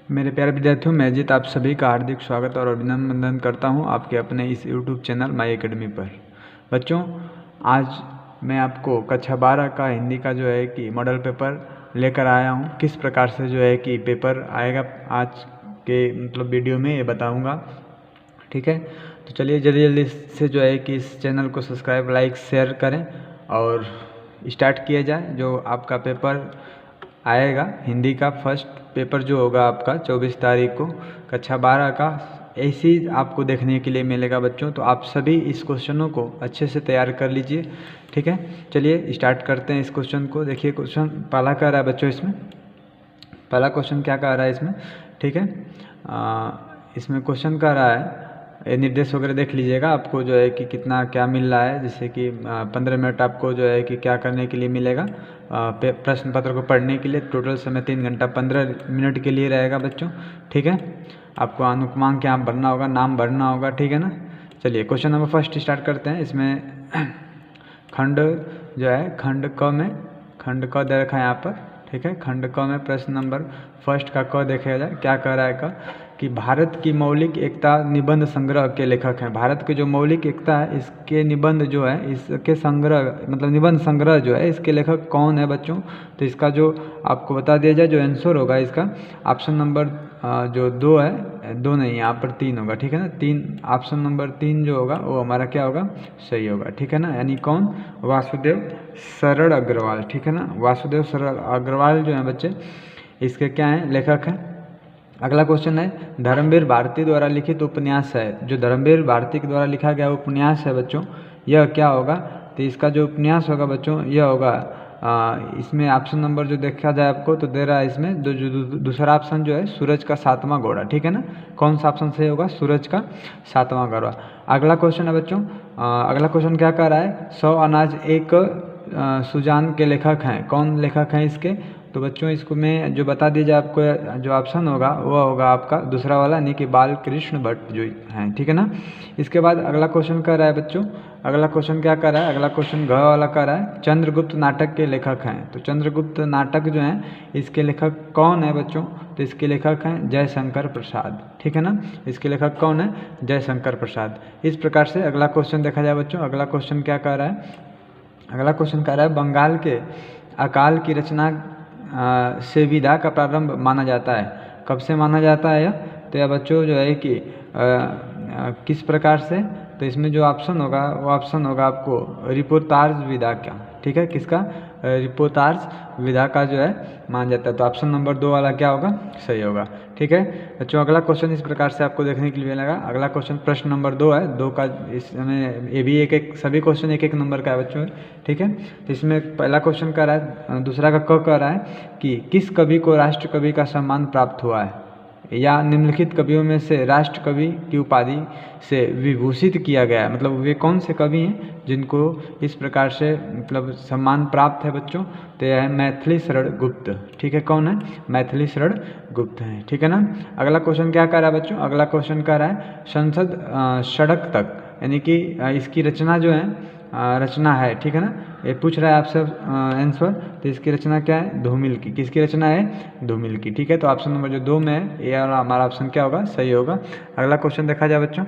मेरे प्यारे विद्यार्थियों, मैं जीत आप सभी का हार्दिक स्वागत और अभिनंदन करता हूं आपके अपने इस YouTube चैनल माई एकेडमी पर। बच्चों, आज मैं आपको कक्षा 12 का हिंदी का जो है कि मॉडल पेपर लेकर आया हूं। किस प्रकार से जो है कि पेपर आएगा आज के वीडियो में ये बताऊंगा। ठीक है, तो चलिए जल्दी जल्दी से जो है कि इस चैनल को सब्सक्राइब, लाइक, शेयर करें और स्टार्ट किया जाए। जो आपका पेपर आएगा हिंदी का फर्स्ट पेपर जो होगा आपका 24 तारीख को कक्षा 12 का, ऐसे ही आपको देखने के लिए मिलेगा बच्चों। तो आप सभी इस क्वेश्चनों को अच्छे से तैयार कर लीजिए। ठीक है, चलिए स्टार्ट करते हैं इस क्वेश्चन को। देखिए क्वेश्चन पहला कह रहा है बच्चों, इसमें पहला क्वेश्चन क्या कह रहा है इसमें। ठीक है, इसमें क्वेश्चन कह रहा है, निर्देश वगैरह देख लीजिएगा, आपको जो है कि कितना क्या मिल रहा है। जैसे कि 15 मिनट आपको जो है कि क्या करने के लिए मिलेगा, प्रश्न पत्र को पढ़ने के लिए। टोटल समय 3 घंटा 15 मिनट के लिए रहेगा बच्चों। ठीक है, आपको अनुक्रमांक यहाँ भरना होगा, नाम भरना होगा। ठीक है ना। चलिए क्वेश्चन नंबर फर्स्ट स्टार्ट करते हैं। इसमें खंड जो है खंड क में खंड क दे रखा है यहाँ पर। ठीक है, खंड क में प्रश्न नंबर फर्स्ट का क देखा जाए, क्या कह रहा है क कि भारत की मौलिक एकता निबंध संग्रह के लेखक हैं। भारत की जो मौलिक एकता है इसके निबंध जो है, इसके संग्रह निबंध संग्रह जो है, इसके लेखक कौन है बच्चों। तो इसका जो आपको बता दिया जाए, जो आंसर होगा इसका ऑप्शन नंबर जो 2 है, 2 नहीं यहाँ पर 3 होगा। ठीक है ना, 3, ऑप्शन नंबर 3 जो होगा वो हमारा क्या होगा, सही होगा। ठीक है ना, यानी कौन, वासुदेव सरल अग्रवाल। ठीक है ना, वासुदेव सरल अग्रवाल जो है बच्चे इसके क्या हैं, लेखक हैं। अगला क्वेश्चन है, धर्मवीर भारती द्वारा लिखित उपन्यास है। जो धर्मवीर भारती के द्वारा लिखा गया उपन्यास है बच्चों, यह क्या होगा। तो इसका जो उपन्यास होगा बच्चों यह होगा, इसमें ऑप्शन नंबर जो देखा जाए आपको तो दे रहा है इसमें दूसरा ऑप्शन जो है, सूरज का 7वां घोड़ा। ठीक है ना, कौन सा ऑप्शन सही होगा, सूरज का 7वां घोड़ा। अगला क्वेश्चन है बच्चों, अगला क्वेश्चन क्या कह रहा है, 100 अनाज एक सुजान के लेखक हैं। कौन लेखक हैं इसके। तो बच्चों इसको मैं जो बता दीजिए आपको, जो ऑप्शन होगा वो होगा आपका दूसरा वाला, यानी कि बाल कृष्ण भट्ट जो हैं। ठीक है ना। इसके बाद अगला क्वेश्चन कह रहा है बच्चों, अगला क्वेश्चन क्या कर रहा है, अगला क्वेश्चन घ वाला कह रहा है, चंद्रगुप्त नाटक के लेखक हैं। तो चंद्रगुप्त नाटक जो हैं इसके लेखक कौन है बच्चों। तो इसके लेखक हैं जयशंकर प्रसाद। ठीक है ना, इसके लेखक कौन है, जयशंकर प्रसाद। इस प्रकार से अगला क्वेश्चन देखा जाए बच्चों, अगला क्वेश्चन क्या कह रहा है, अगला क्वेश्चन कह रहा है, बंगाल के अकाल की रचना से विदा का प्रारंभ माना जाता है। कब से माना जाता है यह। तो यह बच्चों जो है कि किस प्रकार से। तो इसमें जो ऑप्शन होगा वो ऑप्शन होगा आपको रिपोर्टार्ज विधा का। ठीक है, किसका, रिपोर्टार्ज विधा का जो है माना जाता है। तो ऑप्शन नंबर 2 वाला क्या होगा, सही होगा। ठीक है बच्चों, अगला क्वेश्चन इस प्रकार से आपको देखने के लिए मिलेगा। अगला क्वेश्चन प्रश्न नंबर 2 है, 2 का इसमें ये भी एक सभी क्वेश्चन एक नंबर का है बच्चों। ठीक है, तो इसमें पहला क्वेश्चन कह रहा है, दूसरा का क कह रहा है कि किस कवि को राष्ट्र कवि का सम्मान प्राप्त हुआ है, या निम्नलिखित कवियों में से राष्ट्र कवि की उपाधि से विभूषित किया गया है। मतलब वे कौन से कवि हैं जिनको इस प्रकार से सम्मान प्राप्त है बच्चों। तो यह है मैथिली शरण गुप्त। ठीक है, कौन है, मैथिली शरण गुप्त हैं। ठीक है ना। अगला क्वेश्चन क्या कर रहा है बच्चों, अगला क्वेश्चन कह रहा है, संसद सड़क तक, यानी कि इसकी रचना जो है रचना है। ठीक है ना, ये पूछ रहा है आपसे आंसर। तो इसकी रचना क्या है, धूमिल की। किसकी रचना है, धूमिल की। ठीक है, तो ऑप्शन नंबर जो 2 में है ये हमारा ऑप्शन क्या होगा, सही होगा। अगला क्वेश्चन देखा जाए बच्चों,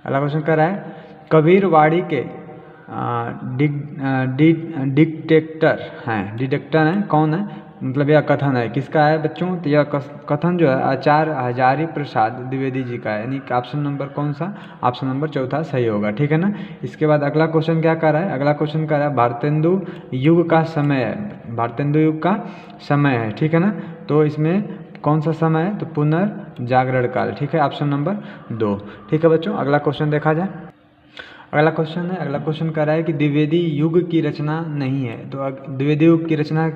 अगला क्वेश्चन कर रहा है, कबीरवाड़ी के डिटेक्टर हैं, डिटेक्टर हैं कौन है, मतलब यह कथन है, किसका है बच्चों। तो यह कथन जो है आचार्य हजारी प्रसाद द्विवेदी जी का है, यानी ऑप्शन नंबर कौन सा, ऑप्शन नंबर 4 सही होगा। ठीक है ना। इसके बाद अगला क्वेश्चन क्या कर रहा है, अगला क्वेश्चन कर रहा है, भारतेंदु युग का समय है, भारतेंदु युग का समय है। ठीक है ना, तो इसमें कौन सा समय है, तो पुनर्जागरण काल। ठीक है, ऑप्शन नंबर 2। ठीक है बच्चों, अगला क्वेश्चन देखा जाए, अगला क्वेश्चन है, अगला क्वेश्चन कह रहा है कि द्विवेदी युग की रचना नहीं है। तो द्विवेदी युग की रचना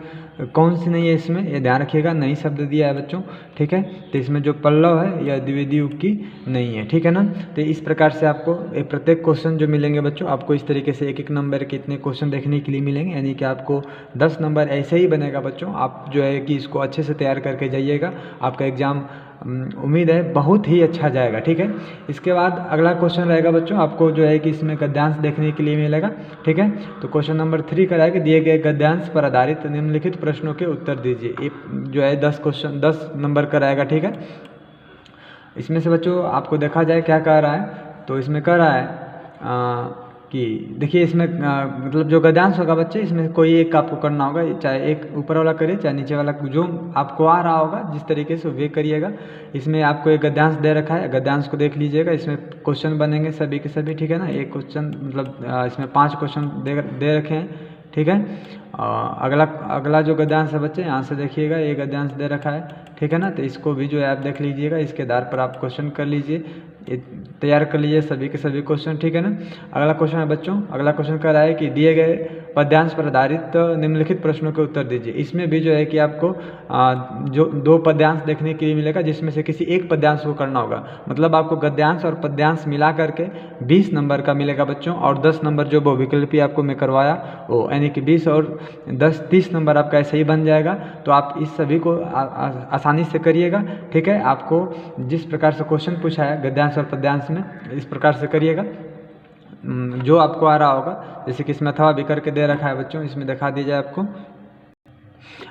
कौन सी नहीं है इसमें, ये ध्यान रखिएगा, नहीं शब्द दिया है बच्चों। ठीक है, तो इसमें जो पल्लव है यह द्विवेदी युग की नहीं है। ठीक है ना। तो इस प्रकार से आपको प्रत्येक क्वेश्चन जो मिलेंगे बच्चों, आपको इस तरीके से एक नंबर के इतने क्वेश्चन देखने के लिए मिलेंगे, यानी कि आपको 10 नंबर ऐसे ही बनेगा बच्चों। आप जो है कि इसको अच्छे से तैयार करके जाइएगा, आपका एग्ज़ाम उम्मीद है बहुत ही अच्छा जाएगा। ठीक है, इसके बाद अगला क्वेश्चन रहेगा बच्चों, आपको जो है कि इसमें गद्यांश देखने के लिए मिलेगा। ठीक है, तो क्वेश्चन नंबर 3 का रहेगा, दिए गए गद्यांश पर आधारित निम्नलिखित प्रश्नों के उत्तर दीजिए। ये जो है 10 नंबर का रहेगा। ठीक है, इसमें से बच्चों आपको देखा जाए क्या कह रहा है, तो इसमें कह रहा है कि देखिए इसमें मतलब जो गद्यांश होगा बच्चे, इसमें कोई एक आपको करना होगा, चाहे एक ऊपर वाला करिए चाहे नीचे वाला, जो आपको आ रहा होगा जिस तरीके से वे करिएगा। इसमें आपको एक गद्यांश दे रखा है, गद्यांश को देख लीजिएगा। इसमें क्वेश्चन बनेंगे सभी के सभी। ठीक है ना, एक क्वेश्चन मतलब इसमें 5 क्वेश्चन दे रखे हैं। ठीक है, अगला जो गद्यांश है बच्चे, यहाँ से देखिएगा ये गद्यांश दे रखा है। ठीक है ना, तो इसको भी जो है आप देख लीजिएगा, इसके आधार पर आप क्वेश्चन कर लीजिए, तैयार कर लीजिए सभी के सभी क्वेश्चन। ठीक है ना, अगला क्वेश्चन है बच्चों, अगला क्वेश्चन कह रहा है कि दिए गए पद्यांश पर आधारित निम्नलिखित प्रश्नों के उत्तर दीजिए। इसमें भी जो है कि आपको जो 2 पद्यांश देखने के लिए मिलेगा, जिसमें से किसी एक पद्यांश को करना होगा। मतलब आपको गद्यांश और पद्यांश मिला करके 20 नंबर का मिलेगा बच्चों, और 10 नंबर जो बहुविकल्पी आपको मैं करवाया वो, यानी कि 20 और 10 30 नंबर आपका ऐसे ही बन जाएगा। तो आप इस सभी को आसानी से करिएगा। ठीक है, आपको जिस प्रकार से क्वेश्चन पूछा है गद्यांश और पद्यांश में, इस प्रकार से करिएगा जो आपको आ रहा होगा। जैसे कि इसमें अथवा भी करके दे रखा है बच्चों, इसमें दिखा दीजिए आपको।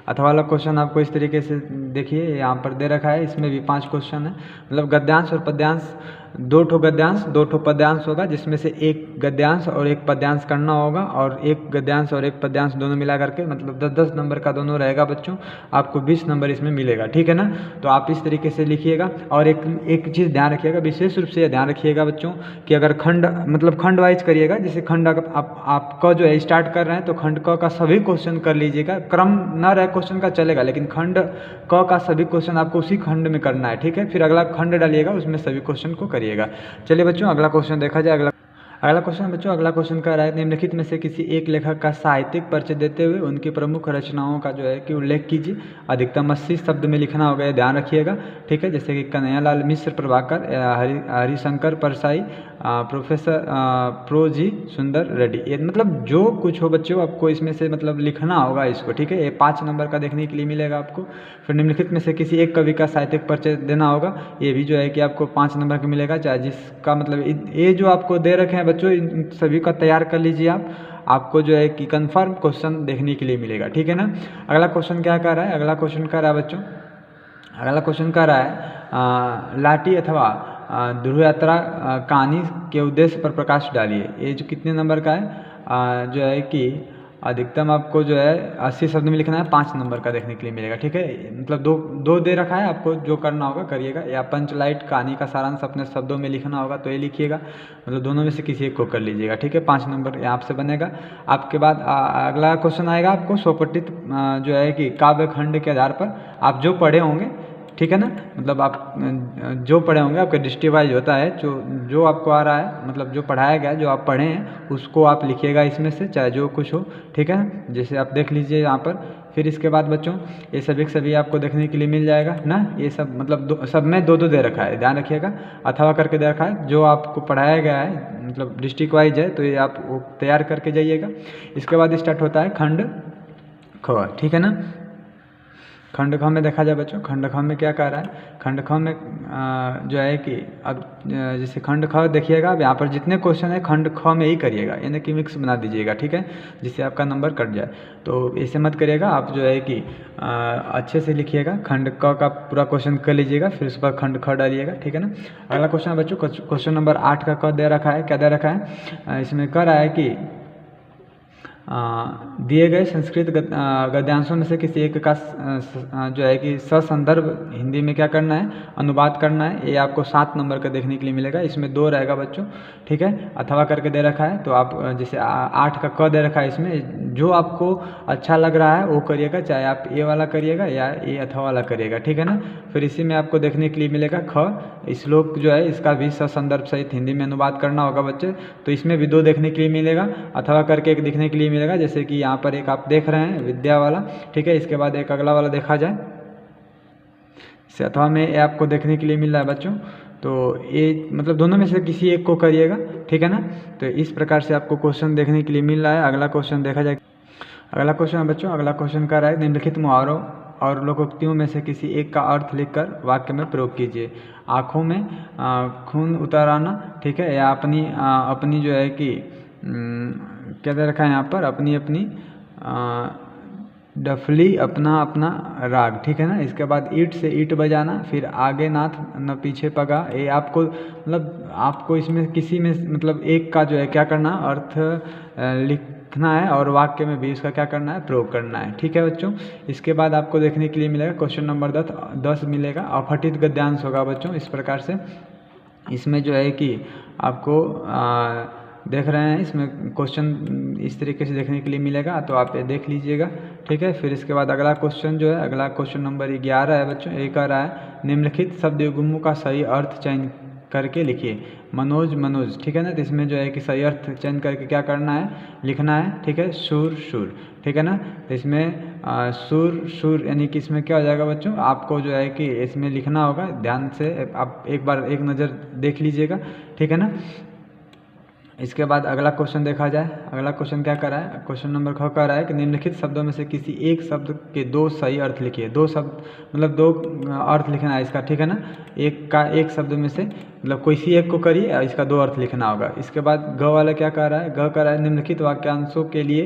अथवा वाला क्वेश्चन आपको इस तरीके से देखिए यहाँ पर दे रखा है, इसमें भी 5 क्वेश्चन है। मतलब गद्यांश और पद्यांश, 2 ठो गद्यांश 2 ठो पद्यांश होगा, जिसमें से एक गद्यांश और एक पद्यांश करना होगा, और एक गद्यांश और एक पद्यांश दोनों मिला करके मतलब 10-10 नंबर का दोनों रहेगा बच्चों, आपको 20 नंबर इसमें मिलेगा। ठीक है ना, तो आप इस तरीके से लिखिएगा। और एक चीज़ ध्यान रखिएगा, विशेष रूप से ध्यान रखिएगा बच्चों कि अगर खंड मतलब खंड वाइज करिएगा, जैसे खंड आपका जो है स्टार्ट कर रहे हैं तो खंड क का सभी क्वेश्चन कर लीजिएगा। क्रम न रहे क्वेश्चन का चलेगा, लेकिन खंड क का सभी क्वेश्चन आपको उसी खंड में करना है। ठीक है, फिर अगला खंड डालिएगा, उसमें सभी क्वेश्चन को करिएगा। चलिए बच्चों अगला क्वेश्चन देखा जाए। अगला क्वेश्चन बच्चों, अगला क्वेश्चन कह रहा है निम्नलिखित में से किसी एक लेखक का साहित्यिक परिचय देते हुए उनकी प्रमुख रचनाओं का जो है कि उल्लेख कीजिए। अधिकतम 80 शब्द में लिखना होगा, ये ध्यान रखिएगा। ठीक है, जैसे कि कन्हैयालाल मिश्र, प्रभाकर, हरिशंकर परसाई, प्रोफेसर प्रोजी सुंदर रेड्डी, ये मतलब जो कुछ हो बच्चों आपको इसमें से मतलब लिखना होगा इसको। ठीक है, ये 5 नंबर का देखने के लिए मिलेगा आपको। फिर निम्नलिखित में से किसी एक कवि का साहित्यिक परिचय देना होगा, ये भी जो है कि आपको 5 नंबर का मिलेगा। चाहे जिसका मतलब ये जो आपको दे रखे हैं बच्चों, इन सभी का तैयार कर लीजिए आपको जो है कि कंफर्म क्वेश्चन देखने के लिए मिलेगा। ठीक है ना, अगला क्वेश्चन क्या कर रहा है, अगला क्वेश्चन कर रहा है बच्चों, अगला क्वेश्चन कर रहा है लाठी अथवा ध्रुव यात्रा कहानी के उद्देश्य पर प्रकाश डालिए। ये जो कितने नंबर का है, जो है कि अधिकतम आपको जो है 80 शब्द में लिखना है, 5 नंबर का देखने के लिए मिलेगा। ठीक है, मतलब दो दे रखा है, आपको जो करना होगा करिएगा। या पंचलाइट कहानी का सारांश अपने शब्दों में लिखना होगा तो ये लिखिएगा, मतलब दोनों में से किसी एक को कर लीजिएगा। ठीक है, 5 नंबर यहाँ से बनेगा। आपके बाद अगला क्वेश्चन आएगा आपको स्वपठित जो है कि काव्य खंड के आधार पर आप जो पढ़े होंगे। ठीक है ना, मतलब आप जो पढ़े होंगे, आपका डिस्ट्रिक्ट वाइज होता है, जो आपको आ रहा है, मतलब जो पढ़ाया गया जो आप पढ़े हैं उसको आप लिखिएगा इसमें से, चाहे जो कुछ हो। ठीक है, जैसे आप देख लीजिए यहाँ पर। फिर इसके बाद बच्चों ये सभी सभी आपको देखने के लिए मिल जाएगा ना। ये सब मतलब सब में 2-2 दे रखा है, ध्यान रखिएगा। अथवा करके दे रखा है, जो आपको पढ़ाया गया है मतलब डिस्ट्रिक्ट वाइज है, तो ये आप वो तैयार करके जाइएगा। इसके बाद स्टार्ट होता है खंड ख। ठीक है ना, खंड ख में देखा जाए बच्चों, खंड ख में क्या कह रहा है, खंड ख में जो है कि अब जैसे खंड ख देखिएगा, अब यहाँ पर जितने क्वेश्चन है खंड ख में ही करिएगा, यानी कि मिक्स बना दीजिएगा। ठीक है, जिससे आपका नंबर कट जाए, तो ऐसे मत करिएगा। आप जो है कि अच्छे से लिखिएगा, खंड क का पूरा क्वेश्चन कर लीजिएगा, फिर उस पर खंड ख डालिएगा। ठीक है ना, अगला क्वेश्चन बच्चों, क्वेश्चन नंबर 8 का क दे रखा है, क्या दे रखा है, इसमें कह रहा है कि दिए गए संस्कृत गद्यांशों में से किसी एक का जो है कि ससंदर्भ हिंदी में क्या करना है, अनुवाद करना है। ये आपको 7 नंबर का देखने के लिए मिलेगा, इसमें 2 रहेगा बच्चों। ठीक है, अथवा करके दे रखा है, तो आप जैसे 8 का क दे रखा है, इसमें जो आपको अच्छा लग रहा है वो करिएगा, चाहे आप ये वाला करिएगा या ये अथवा वाला करिएगा। ठीक है ना, फिर इसी में आपको देखने के लिए मिलेगा ख, श्लोक जो है इसका भी ससंदर्भ सहित हिंदी में अनुवाद करना होगा बच्चे, तो इसमें भी 2 देखने के लिए मिलेगा। अथवा करके एक देखने के लिए मिलेगा, जैसे कि यहाँ पर एक आप देख रहे हैं विद्या वाला। ठीक है, इसके बाद एक अगला वाला देखा जाए, इसे अथवा में आपको देखने के लिए मिल रहा है बच्चों, तो ये मतलब दोनों में से किसी एक को करिएगा। ठीक है ना, तो इस प्रकार से आपको क्वेश्चन देखने के लिए मिल रहा है। अगला क्वेश्चन देखा जाए, अगला क्वेश्चन बच्चों, अगला क्वेश्चन कर रहा है निम्नलिखित मुहावरों और लोकोक्तियों में से किसी एक का अर्थ लिखकर वाक्य में प्रयोग कीजिए। आँखों में खून उतर आना, ठीक है, या अपनी जो है कि क्या दे रखा है यहाँ पर, अपनी अपनी डफली अपना अपना राग, ठीक है ना। इसके बाद ईंट से ईंट बजाना, फिर आगे नाथ न पीछे पगा। ये आपको मतलब आपको इसमें किसी में मतलब एक का जो है क्या करना, अर्थ लिखना है और वाक्य में भी इसका क्या करना है, प्रयोग करना है, ठीक है बच्चों। इसके बाद आपको देखने के लिए मिलेगा क्वेश्चन नंबर 10 मिलेगा, अपठित गद्यांश होगा बच्चों इस प्रकार से। इसमें जो है कि आपको देख रहे हैं, इसमें क्वेश्चन इस तरीके से देखने के लिए मिलेगा, तो आप ये देख लीजिएगा, ठीक है। फिर इसके बाद अगला क्वेश्चन जो है, अगला क्वेश्चन नंबर 11 है बच्चों। ये कह रहा है निम्नलिखित शब्द युग्मों का सही अर्थ चयन करके लिखिए। मनोज, ठीक है ना। तो इसमें जो है कि सही अर्थ चयन करके क्या करना है, लिखना है, ठीक है। सुर, ठीक है ना। तो इसमें सुर यानी कि इसमें क्या हो जाएगा बच्चों, आपको जो है कि इसमें लिखना होगा, ध्यान से आप एक बार एक नज़र देख लीजिएगा, ठीक है ना। इसके बाद अगला क्वेश्चन देखा जाए। अगला क्वेश्चन क्या कर रहा है, क्वेश्चन नंबर 6 कह रहा है कि निम्नलिखित शब्दों में से किसी एक शब्द के 2 सही अर्थ लिखिए। 2 शब्द मतलब 2 अर्थ लिखना है इसका, ठीक है ना। एक शब्द में से मतलब कोई सी एक को करिए और इसका 2 अर्थ लिखना होगा। इसके बाद ग वाला क्या कह रहा है, ग कह रहा है निम्नलिखित वाक्यांशों के लिए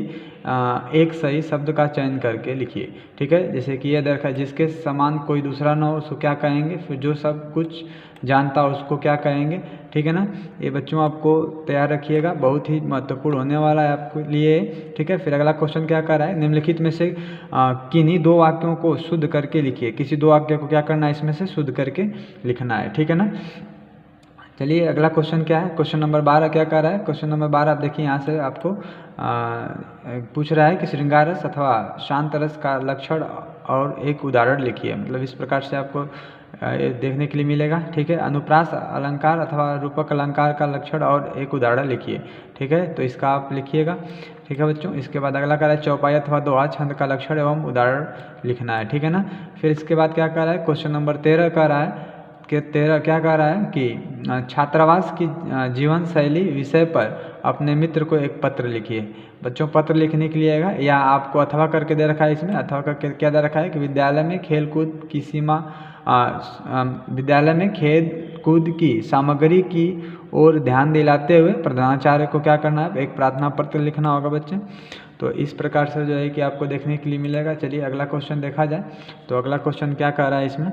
एक सही शब्द का चयन करके लिखिए, ठीक है। जैसे कि यह देखा, जिसके समान कोई दूसरा न हो उसको क्या कहेंगे, फिर जो सब कुछ जानता हो उसको क्या कहेंगे, ठीक है ना। ये बच्चों आपको तैयार रखिएगा, बहुत ही महत्वपूर्ण होने वाला है आपके लिए, ठीक है। फिर अगला क्वेश्चन क्या कर रहा है, निम्नलिखित में से किन्हीं 2 वाक्यों को शुद्ध करके लिखिए। किसी 2 वाक्य को क्या करना है, इसमें से शुद्ध करके लिखना है, ठीक है ना। चलिए अगला क्वेश्चन क्या है, क्वेश्चन नंबर 12 क्या कर रहा है। क्वेश्चन नंबर 12 आप देखिए, यहाँ से आपको पूछ रहा है कि श्रृंगार रस अथवा शांत रस का लक्षण और एक उदाहरण लिखिए। मतलब इस प्रकार से आपको देखने के लिए मिलेगा, ठीक है। अनुप्रास अलंकार अथवा रूपक अलंकार का लक्षण और एक उदाहरण लिखिए, ठीक है। तो इसका आप लिखिएगा, ठीक है बच्चों। इसके बाद अगला कह रहा है चौपाई अथवा दोहा छंद का लक्षण एवं उदाहरण लिखना है, ठीक है ना। फिर इसके बाद क्या कह रहा है, क्वेश्चन नंबर 13 कह रहा है कि 13 क्या कह रहा है कि छात्रावास की जीवन शैली विषय पर अपने मित्र को एक पत्र लिखिए। बच्चों पत्र लिखने के लिए आएगा, या आपको अथवा करके दे रखा है, इसमें अथवा करके क्या दे रखा है कि विद्यालय में खेल कूद की सीमा विद्यालय में खेल कूद की सामग्री की ओर ध्यान दिलाते हुए प्रधानाचार्य को क्या करना है, एक प्रार्थना पत्र लिखना होगा बच्चे। तो इस प्रकार से जो है कि आपको देखने के लिए मिलेगा। चलिए अगला क्वेश्चन देखा जाए। तो अगला क्वेश्चन क्या कह रहा है इसमें,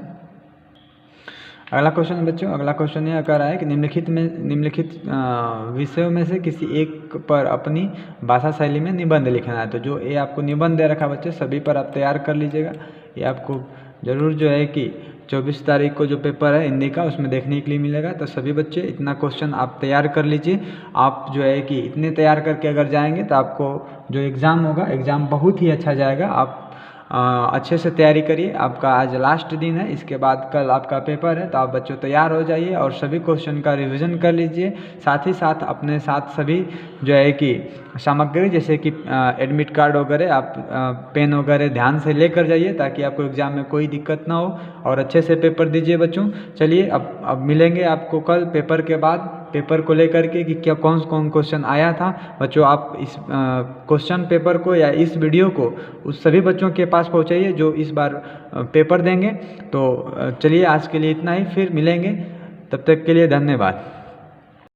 अगला क्वेश्चन बच्चों, अगला क्वेश्चन यह कह रहा है कि निम्नलिखित विषयों में से किसी एक पर अपनी भाषा शैली में निबंध लिखना है। तो जो ये आपको निबंध दे रखा बच्चे, सभी पर आप तैयार कर लीजिएगा। ये आपको ज़रूर जो है कि 24 तारीख को जो पेपर है हिंदी का, उसमें देखने के लिए मिलेगा। तो सभी बच्चे इतना क्वेश्चन आप तैयार कर लीजिए। आप जो है कि इतने तैयार करके अगर जाएंगे तो आपको जो एग्ज़ाम होगा, एग्ज़ाम बहुत ही अच्छा जाएगा। आप अच्छे से तैयारी करिए। आपका आज लास्ट दिन है, इसके बाद कल आपका पेपर है, तो आप बच्चों तैयार हो जाइए और सभी क्वेश्चन का रिवीजन कर लीजिए। साथ ही साथ अपने साथ सभी जो है कि सामग्री जैसे कि एडमिट कार्ड वगैरह, आप पेन वगैरह ध्यान से लेकर जाइए ताकि आपको एग्ज़ाम में कोई दिक्कत ना हो और अच्छे से पेपर दीजिए बच्चों। चलिए अब मिलेंगे आपको कल पेपर के बाद, पेपर को लेकर के कि क्या कौन क्वेश्चन आया था बच्चों। आप इस क्वेश्चन पेपर को या इस वीडियो को उस सभी बच्चों के पास पहुंचाइए जो इस बार पेपर देंगे। तो चलिए आज के लिए इतना ही, फिर मिलेंगे, तब तक के लिए धन्यवाद।